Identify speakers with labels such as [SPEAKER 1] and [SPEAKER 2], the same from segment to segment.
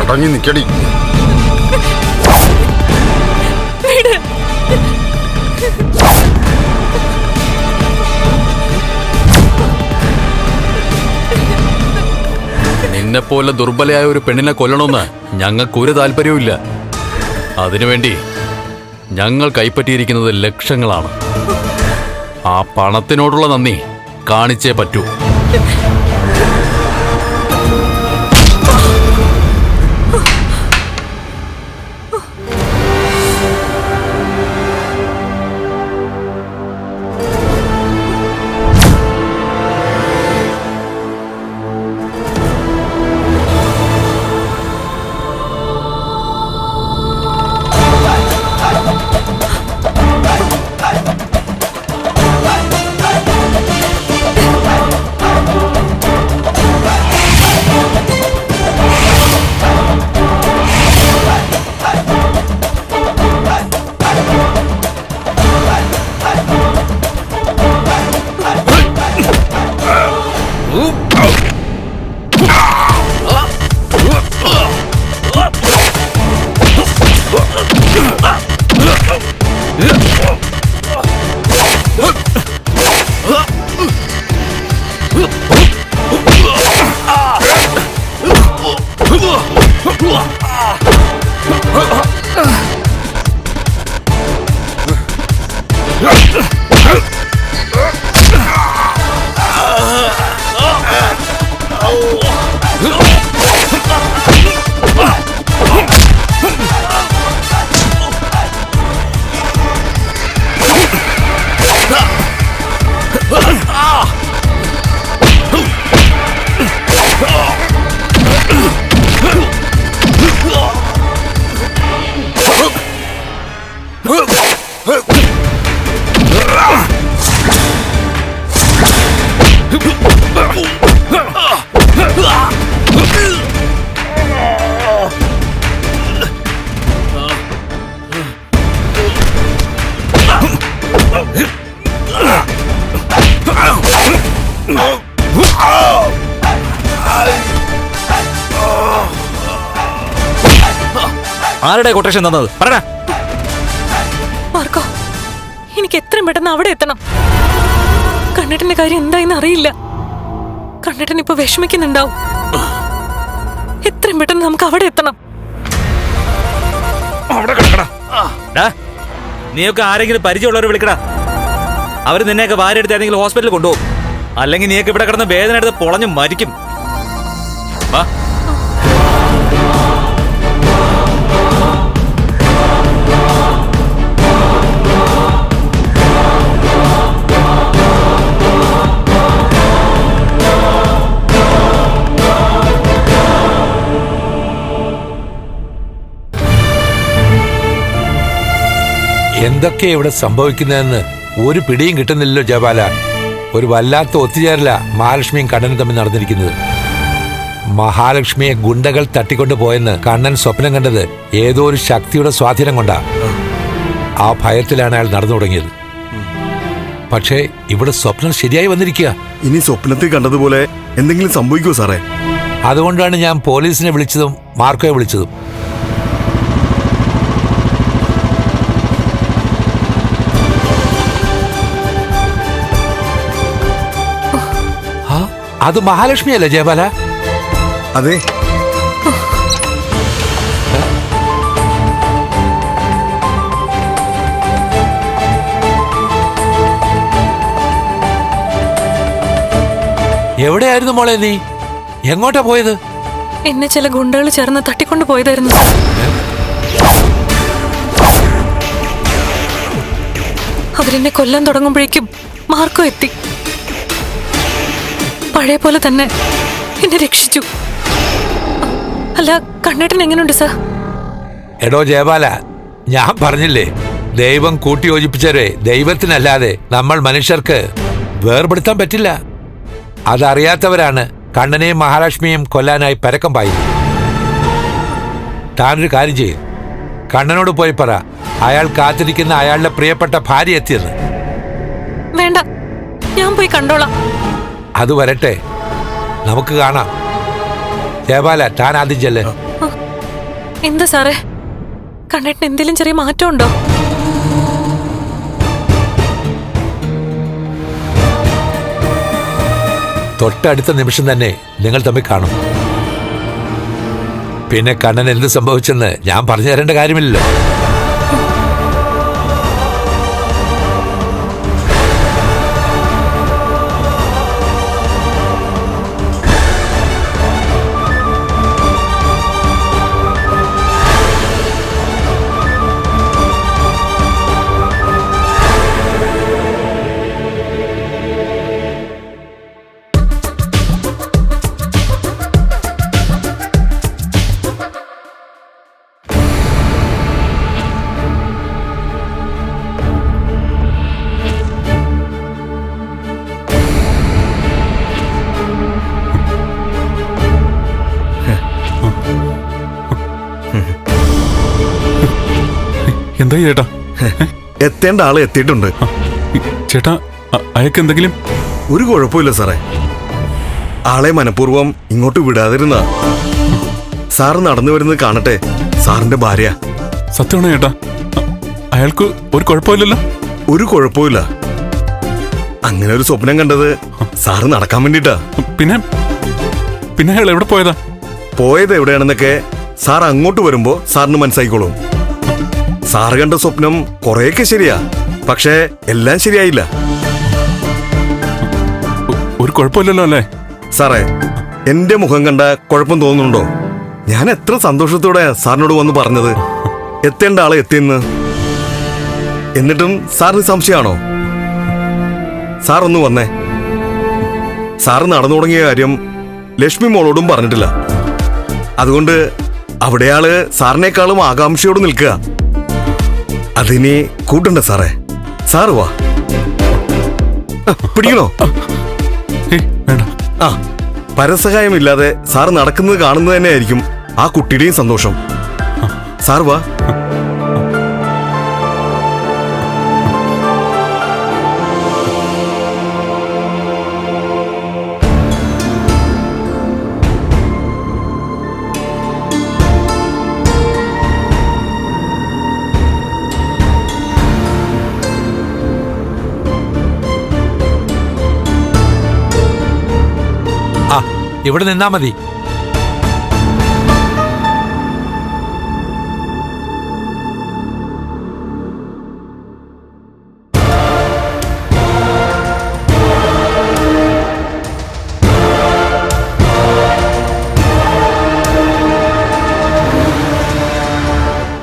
[SPEAKER 1] അടങ്ങി നിക്കടി.
[SPEAKER 2] നിന്നെപ്പോലെ ദുർബലയായ ഒരു പെണ്ണിനെ കൊല്ലണമെന്ന് ഞങ്ങൾക്കൊരു താല്പര്യവുമില്ല. അതിനുവേണ്ടി ഞങ്ങൾ കൈപ്പറ്റിയിരിക്കുന്നത് ലക്ഷങ്ങളാണ്. ആ പണത്തിനോടുള്ള നന്ദി കാണിച്ചേ പറ്റൂ.
[SPEAKER 3] ആരുടെ കൊട്ടേഷൻ തന്നത് പറ.
[SPEAKER 4] മാർക്കോ, എനിക്ക് എത്രയും പെട്ടെന്ന് അവിടെ എത്തണം. കണ്ണേട്ടന്റെ കാര്യം എന്തായെന്ന് അറിയില്ല. കണ്ണേട്ടൻ ഇപ്പൊ വിഷമിക്കുന്നുണ്ടാവും. എത്രയും പെട്ടെന്ന് നമുക്ക് അവിടെ എത്തണം.
[SPEAKER 3] നീയൊക്കെ ആരെങ്കിലും പരിചയമുള്ളവരെ വിളിക്കടാ. അവര് നിന്നെയൊക്കെ വാരിയെടുത്ത് ഏതെങ്കിലും ഹോസ്പിറ്റലിൽ കൊണ്ടുപോകും. അല്ലെങ്കിൽ നീയൊക്കെ ഇവിടെ കിടന്ന് വേദന എടുത്ത് പൊളഞ്ഞു മരിക്കും. വാ.
[SPEAKER 5] എന്തൊക്കെ ഇവിടെ സംഭവിക്കുന്നതെന്ന് ഒരു പിടിയും കിട്ടുന്നില്ലല്ലോ ജയബാല. ഒരു വല്ലാത്ത ഒത്തുചേരല മഹാലക്ഷ്മിയും കണ്ണനും തമ്മിൽ നടന്നിരിക്കുന്നത്. മഹാലക്ഷ്മിയെ ഗുണ്ടകൾ തട്ടിക്കൊണ്ടു പോയെന്ന് കണ്ണൻ സ്വപ്നം കണ്ടത് ഏതോ ഒരു ശക്തിയുടെ സ്വാധീനം കൊണ്ടാ. ആ ഭയത്തിലാണ് അയാൾ നടന്നു തുടങ്ങിയത്. പക്ഷേ ഇവിടെ സ്വപ്നം ശരിയായി വന്നിരിക്കുക.
[SPEAKER 1] ഇനി സ്വപ്നത്തിൽ കണ്ടതുപോലെ എന്തെങ്കിലും സംഭവിക്കുമോ സാറേ?
[SPEAKER 5] അതുകൊണ്ടാണ് ഞാൻ പോലീസിനെ വിളിച്ചതും മാർക്കോയെ വിളിച്ചതും. അത് മഹാലക്ഷ്മിയല്ലേ ജയബാല?
[SPEAKER 1] അതെ.
[SPEAKER 5] എവിടെയായിരുന്നു മോളെ നീ? എങ്ങോട്ടാ പോയത്?
[SPEAKER 4] എന്നെ ചില ഗുണ്ടകൾ ചേർന്ന് തട്ടിക്കൊണ്ടു പോയതായിരുന്നു. അവരെന്നെ കൊല്ലാൻ തുടങ്ങുമ്പോഴേക്കും മാർക്കോ എത്തി. പഴയ പോലെ തന്നെ എന്നെ രക്ഷിച്ചു. അല്ല, കണ്ണേട്ടൻ എങ്ങനെയുണ്ട് സാർ?
[SPEAKER 5] എടോ ജയബാല, ഞാൻ പറഞ്ഞില്ലേ, ദൈവം കൂട്ടിയോജിപ്പിച്ചവരെ ദൈവത്തിനല്ലാതെ നമ്മൾ മനുഷ്യർക്ക് വേർപെടുത്താൻ പറ്റില്ല. അതറിയാത്തവരാണ് കണ്ണനെയും മഹാലക്ഷ്മിയും കൊല്ലാനായി പരക്കം പായി. താനൊരു കാര്യം ചെയ്യും, കണ്ണനോട് പോയി പറ അയാൾ കാത്തിരിക്കുന്ന അയാളുടെ പ്രിയപ്പെട്ട ഭാര്യ എത്തിയെന്ന്.
[SPEAKER 4] വേണ്ട, ഞാൻ പോയി കണ്ടോളാം.
[SPEAKER 5] അത് വരട്ടെ, നമുക്ക് കാണാം. ജയബാല, താൻ ആദ്യം ചെല്ലേ.
[SPEAKER 4] എന്താ സാറേ, കണ്ണേട്ടന് എന്തെങ്കിലും ചെറിയ മാറ്റമുണ്ടോ?
[SPEAKER 5] തൊട്ടടുത്ത നിമിഷം തന്നെ നിങ്ങൾ തമ്മിൽ കാണും. പിന്നെ കണ്ണൻ എന്ത് സംഭവിച്ചെന്ന് ഞാൻ പറഞ്ഞു തരേണ്ട കാര്യമില്ലല്ലോ.
[SPEAKER 6] എന്താ ചേട്ടാ?
[SPEAKER 1] എത്തേണ്ട ആള് എത്തിയിട്ടുണ്ട്.
[SPEAKER 6] ചേട്ടാ, അയാൾക്ക് എന്തെങ്കിലും?
[SPEAKER 1] ഒരു കുഴപ്പമില്ല സാറേ. ആളെ മനഃപൂർവ്വം ഇങ്ങോട്ട് വിടാതിരുന്ന. സാറ് നടന്നു വരുന്നത് കാണട്ടെ. സാറിന്റെ ഭാര്യ.
[SPEAKER 6] സത്യമാണോ ചേട്ടാ? അയാൾക്ക് ഒരു കുഴപ്പമില്ലല്ലോ?
[SPEAKER 1] ഒരു കുഴപ്പമില്ല. അങ്ങനെ ഒരു സ്വപ്നം കണ്ടത് സാറ് നടക്കാൻ വേണ്ടിട്ടാ.
[SPEAKER 6] പിന്നെ പിന്നെ അയാൾ എവിടെ പോയതാ?
[SPEAKER 1] പോയത് എവിടെയാണെന്നൊക്കെ സാർ അങ്ങോട്ട് വരുമ്പോ സാറിന് മനസ്സിലായിക്കോളും. സാറ് കണ്ട സ്വപ്നം കുറെയൊക്കെ ശരിയാ, പക്ഷേ എല്ലാം ശരിയായില്ല.
[SPEAKER 6] ഒരു കുഴപ്പമില്ലല്ലോ അല്ലേ?
[SPEAKER 1] സാറേ, എന്റെ മുഖം കണ്ട കുഴപ്പം തോന്നുന്നുണ്ടോ? ഞാൻ എത്ര സന്തോഷത്തോടെ സാറിനോട് വന്ന് പറഞ്ഞത് എത്തേണ്ട ആളെ എത്തിയെന്ന്. എന്നിട്ടും സാറിന് സംശയമാണോ? സാർ ഒന്ന് വന്നേ. സാറ് നടന്നു തുടങ്ങിയ കാര്യം ലക്ഷ്മി മോളോടും പറഞ്ഞിട്ടില്ല. അതുകൊണ്ട് അവിടെയാള് സാറിനേക്കാളും ആകാംക്ഷയോട് നിൽക്കുക. അതിനി കൂട്ടണ്ട സാറേ. സാറ് വാ. പിടിക്കണോ?
[SPEAKER 6] വേണ്ട.
[SPEAKER 1] ആ, പരസഹായമില്ലാതെ സാറ് നടക്കുന്നത് കാണുന്നത് തന്നെയായിരിക്കും ആ കുട്ടിയുടെയും സന്തോഷം. സാർ വാ.
[SPEAKER 5] ഇവിടെ നിന്നാ മതി.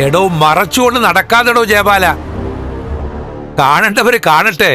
[SPEAKER 5] എടോ, മറച്ചുകൊണ്ട് നടക്കാതെടോ ജയപാല. കാണേണ്ടവര് കാണട്ടെ.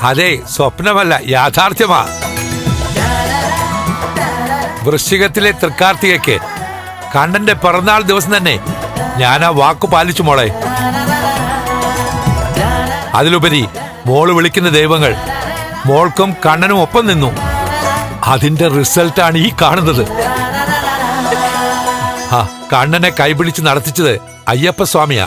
[SPEAKER 5] അതെ, സ്വപ്നമല്ല, യാഥാർത്ഥ്യമാ. വൃശ്ചികത്തിലെ തൃക്കാർത്തികയ്ക്ക് കണ്ണന്റെ പിറന്നാൾ ദിവസം തന്നെ ഞാൻ ആ വാക്കു പാലിച്ചു മോളെ. അതിലുപരി മോള് വിളിക്കുന്ന ദൈവങ്ങൾ മോൾക്കും കണ്ണനും ഒപ്പം നിന്നു. അതിന്റെ റിസൾട്ടാണ് ഈ കാണുന്നത്. കണ്ണനെ കൈപിടിച്ച് നടത്തിച്ചത് അയ്യപ്പ സ്വാമിയാ.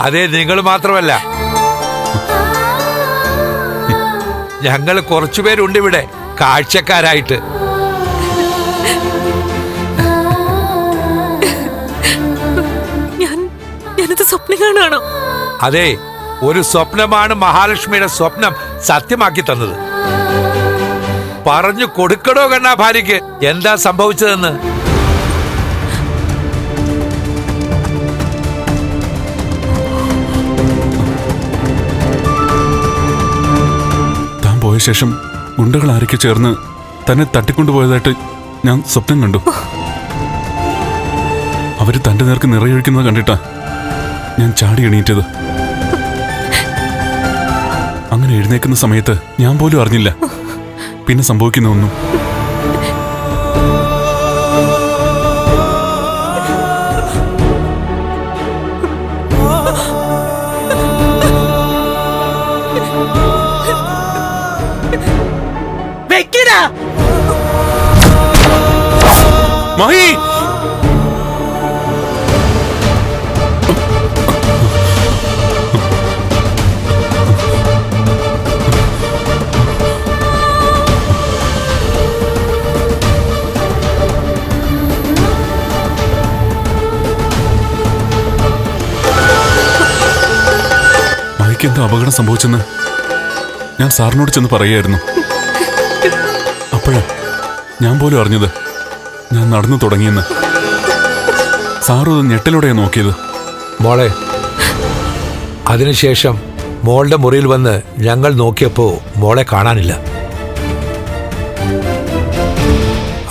[SPEAKER 5] അതെ, നിങ്ങൾ മാത്രമല്ല, ഞങ്ങൾ കുറച്ചുപേരുണ്ട് ഇവിടെ കാഴ്ചക്കാരായിട്ട്.
[SPEAKER 4] ഞാനത് സ്വപ്നം കാണുകയാണോ?
[SPEAKER 5] അതെ, ഒരു സ്വപ്നമാണ് മഹാലക്ഷ്മിയുടെ സ്വപ്നം സത്യമാക്കി തന്നത്. പറഞ്ഞു കൊടുക്കണോ കണ്ണാ ഭാര്യയ്ക്ക് എന്താ സംഭവിച്ചതെന്ന്?
[SPEAKER 6] താൻ പോയ ശേഷം ഗുണ്ടകൾ ആരൊക്കെ ചേർന്ന് തന്നെ തട്ടിക്കൊണ്ടുപോയതായിട്ട് ഞാൻ സ്വപ്നം കണ്ടു. അവര് തന്റെ നേർക്ക് നിറയൊഴിക്കുന്നത് കണ്ടിട്ടാ ഞാൻ ചാടി എണീറ്റത്. അങ്ങനെ എഴുന്നേക്കുന്ന സമയത്ത് ഞാൻ പോലും അറിഞ്ഞില്ല പിന്നെ സംഭവിക്കുന്ന ഒന്നും. മഹി, എന്താ അപകടം സംഭവിച്ചെന്ന് ഞാൻ സാറിനോട് ചെന്ന് പറയായിരുന്നു. അപ്പോഴാ ഞാൻ പോലും അറിഞ്ഞത് ഞാൻ നടന്നു തുടങ്ങിയെന്ന്. സാറും അത് ഞെട്ടലോടെയാണ് നോക്കിയത്.
[SPEAKER 5] മോളെ, അതിനുശേഷം മോളുടെ മുറിയിൽ വന്ന് ഞങ്ങൾ നോക്കിയപ്പോ മോളെ കാണാനില്ല.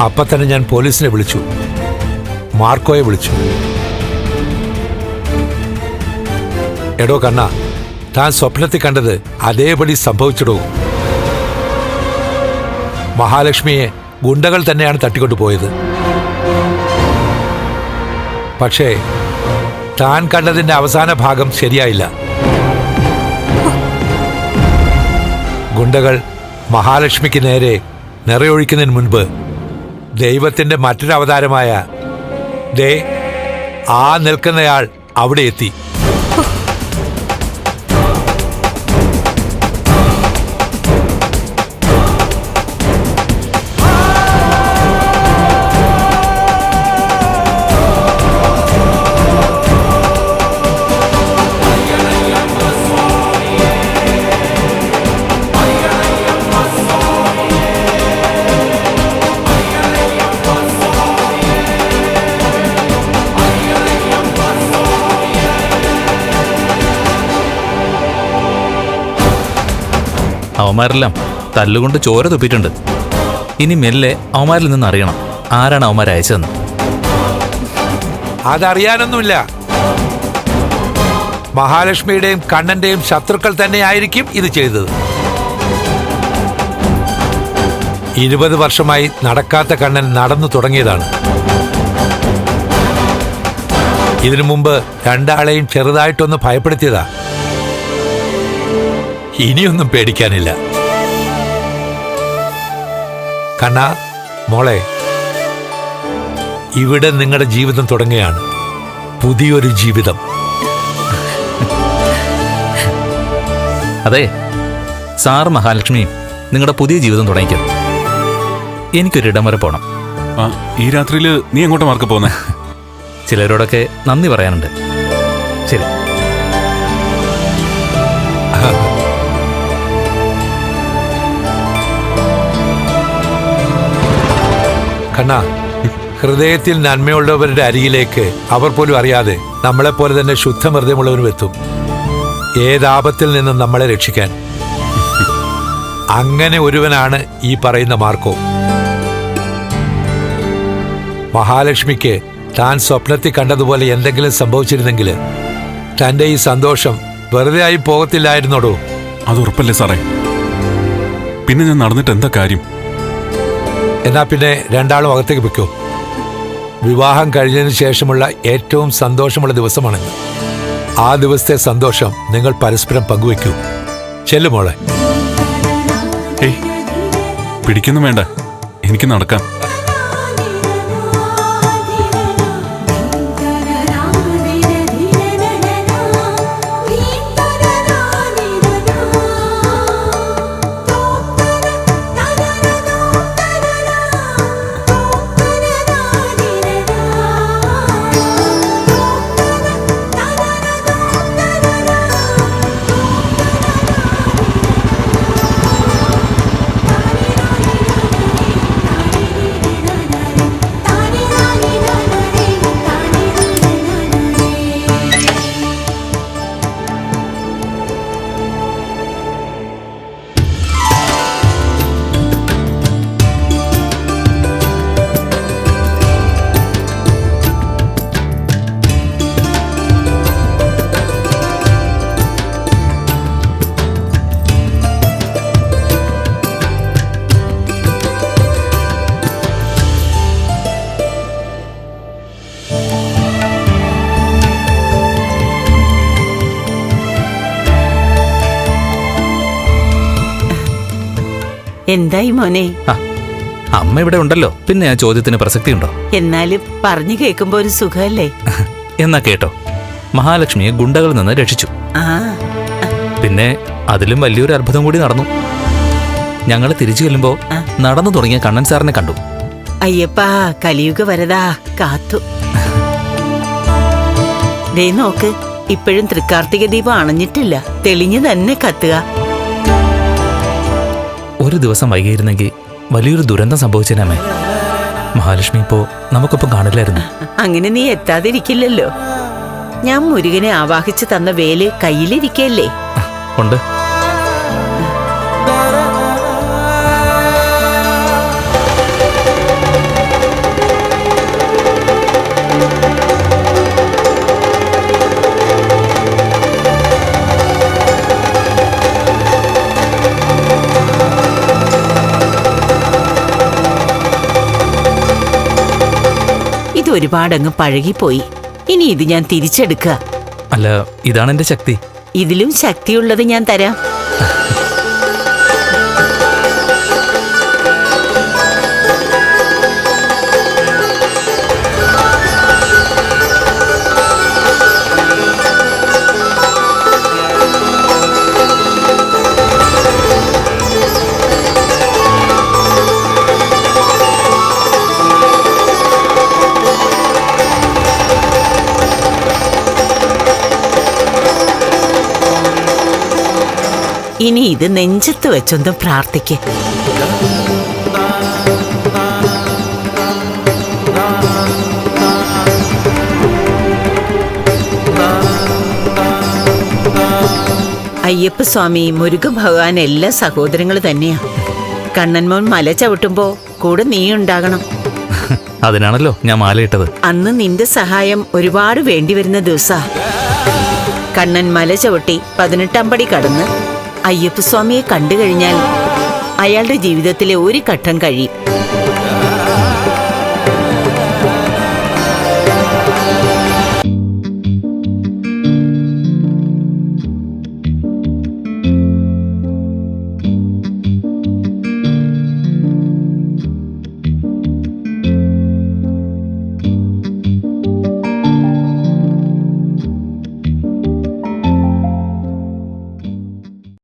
[SPEAKER 5] അപ്പൊ തന്നെ ഞാൻ പോലീസിനെ വിളിച്ചു, മാർക്കോയെ വിളിച്ചു. എടോ കണ്ണ, താൻ സ്വപ്നത്തിൽ കണ്ടത് അതേപടി സംഭവിച്ചിടൂ. മഹാലക്ഷ്മിയെ ഗുണ്ടകൾ തന്നെയാണ് തട്ടിക്കൊണ്ടുപോയത്. പക്ഷേ താൻ കണ്ടതിന്റെ അവസാന ഭാഗം ശരിയായില്ല. ഗുണ്ടകൾ മഹാലക്ഷ്മിക്ക് നേരെ നിറയൊഴിക്കുന്നതിന് മുൻപ് ദൈവത്തിന്റെ മറ്റൊരു അവതാരമായ ദേ ആ നിൽക്കുന്നയാൾ അവിടെ എത്തി.
[SPEAKER 3] അവന്മാരെല്ലാം തല്ലുകൊണ്ട് ചോര തുപ്പിയിട്ടുണ്ട്. ഇനി മെല്ലെ അവന്മാരിൽ നിന്ന് അറിയണം ആരാണ് അവന്മാരെ അയച്ചതെന്ന്.
[SPEAKER 5] അതറിയാനൊന്നുമില്ല. മഹാലക്ഷ്മിയുടെയും കണ്ണന്റെയും ശത്രുക്കൾ തന്നെയായിരിക്കും ഇത് ചെയ്തത്. 20 വർഷമായി നടക്കാത്ത കണ്ണൻ നടന്നു തുടങ്ങിയതാണ്. ഇതിനു മുമ്പ് രണ്ടാളെയും ചെറുതായിട്ടൊന്ന് ഭയപ്പെടുത്തിയതാ. ഇനിയൊന്നും പേടിക്കാനില്ല. കണ്ണാ, മോളെ, ഇവിടെ നിങ്ങളുടെ ജീവിതം തുടങ്ങുകയാണ്. പുതിയൊരു ജീവിതം.
[SPEAKER 3] അതെ, സാർ മഹാലക്ഷ്മിയും നിങ്ങളുടെ പുതിയ ജീവിതം തുടങ്ങിക്കും. എനിക്കൊരിടം വരെ പോണം.
[SPEAKER 6] ഈ രാത്രിയിൽ നീ എങ്ങോട്ടാ മാർക്ക് പോകുന്നേ?
[SPEAKER 3] ചിലരോടൊക്കെ നന്ദി പറയാനുണ്ട്. ശരി.
[SPEAKER 5] കണ്ണാ, ഹൃദയത്തിൽ നന്മയുള്ളവരുടെ അരികിലേക്ക് അവർ പോലും അറിയാതെ നമ്മളെപ്പോലെ തന്നെ ശുദ്ധഹൃദയമുള്ളവരും എത്തും, ഏതാപത്തിൽ നിന്നും നമ്മളെ രക്ഷിക്കാൻ. അങ്ങനെ ഒരുവനാണ് ഈ പറയുന്ന മാർക്കോ. മഹാലക്ഷ്മിക്ക് താൻ സ്വപ്നത്തിൽ കണ്ടതുപോലെ എന്തെങ്കിലും സംഭവിച്ചിരുന്നെങ്കിൽ തന്റെ ഈ സന്തോഷം വെറുതെ ആയി പോകത്തില്ലായിരുന്നോടോ.
[SPEAKER 6] അത് ഉറപ്പല്ലേ സാറേ? പിന്നെ ഞാൻ നടന്നിട്ട് എന്താ കാര്യം?
[SPEAKER 5] എന്നാ പിന്നെ രണ്ടാളും അകത്തേക്ക് വെക്കോ. വിവാഹം കഴിഞ്ഞതിന് ശേഷമുള്ള ഏറ്റവും സന്തോഷമുള്ള ദിവസമാണെന്ന്. ആ ദിവസത്തെ സന്തോഷം നിങ്ങൾ പരസ്പരം പങ്കുവെക്കൂ. ചെല്ലുമോളെ.
[SPEAKER 6] ഏയ്, പിടിക്കൊന്നും വേണ്ട, എനിക്ക് നടക്കാം.
[SPEAKER 7] എന്തായി മോനെ?
[SPEAKER 3] ആ, അമ്മ ഇവിടെ ഉണ്ടല്ലോ, പിന്നെ ആ ചോദ്യത്തിന് പ്രസക്തിയുണ്ടോ?
[SPEAKER 7] എന്നാലും പറഞ്ഞു കേൾക്കുമ്പോ ഒരു സുഖല്ലേ?
[SPEAKER 3] എന്നാ കേട്ടോ, മഹാലക്ഷ്മിയെ ഗുണ്ടകളിൽ നിന്ന് രക്ഷിച്ചു.
[SPEAKER 7] ആ
[SPEAKER 3] പിന്നെ അതിലും വലിയൊരു അത്ഭുതം കൂടി നടന്നു. ഞങ്ങൾ തിരിച്ചു ചെല്ലുമ്പോ നടന്നു തുടങ്ങിയ കണ്ണൻ സാറിനെ കണ്ടു.
[SPEAKER 7] അയ്യപ്പാ, കലിയുഗ വരദാ, കാത്തു. ദേ നോക്ക്, ഇപ്പോഴും തൃക്കാർത്തിക ദീപം അണഞ്ഞിട്ടില്ല, തെളിഞ്ഞു തന്നെ കത്തുക.
[SPEAKER 3] ഒരു ദിവസം വൈകിയിരുന്നെങ്കിൽ വലിയൊരു ദുരന്തം സംഭവിച്ചേനമ്മേ. മഹാലക്ഷ്മി ഇപ്പോ നമുക്കൊപ്പം കാണില്ലായിരുന്നു.
[SPEAKER 7] അങ്ങനെ നീ എത്താതിരിക്കില്ലല്ലോ. ഞാൻ മുരുകനെ ആവാഹിച്ചു തന്ന വേല് കയ്യിലിരിക്കല്ലേ?
[SPEAKER 3] ഉണ്ട്.
[SPEAKER 7] ഇത് ഒരുപാടങ്ങ് പഴകിപ്പോയി. ഇനി ഇത് ഞാൻ തിരിച്ചെടുക്കുക.
[SPEAKER 3] അല്ല, ഇതാണ് എന്റെ ശക്തി.
[SPEAKER 7] ഇതിലും ശക്തിയുള്ളത് ഞാൻ തരാം. ഇനി ഇത് നെഞ്ചത്ത് വെച്ചൊന്നും പ്രാർത്ഥിക്ക്. അയ്യപ്പസ്വാമി, മുരുക ഭഗവാൻ എല്ലാ സഹോദരങ്ങൾ തന്നെയാ. കണ്ണൻമോൻ മല ചവിട്ടുമ്പോ കൂടെ നീ ഉണ്ടാകണം.
[SPEAKER 3] അതിനാണല്ലോ ഞാൻ മാലയിട്ടത്.
[SPEAKER 7] അന്ന് നിന്റെ സഹായം ഒരുപാട് വേണ്ടിവരുന്ന ദിവസാ. കണ്ണൻ മല ചവിട്ടി 18 പടി കടന്ന് അയ്യപ്പസ്വാമിയെ കണ്ടു കഴിഞ്ഞാൽ അയാളുടെ ജീവിതത്തിലെ ഒരു ഘട്ടം കഴിയും.